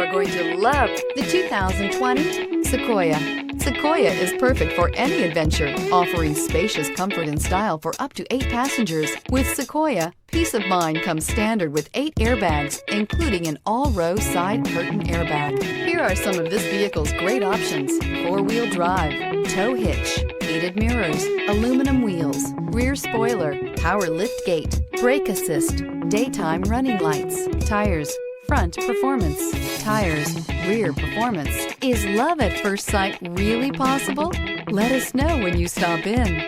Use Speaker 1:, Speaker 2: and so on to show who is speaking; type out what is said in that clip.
Speaker 1: are going to love the 2020 Sequoia. Sequoia is perfect for any adventure, offering spacious comfort and style for up to 8 passengers. With Sequoia, peace of mind comes standard with 8 airbags, including an all-row side curtain airbag. Here are some of this vehicle's great options: 4-wheel drive, tow hitch, heated mirrors, aluminum wheels, rear spoiler, power lift gate, brake assist, daytime running lights, tires, front performance, tires, rear performance. Is love at first sight really possible? Let us know when you stop in.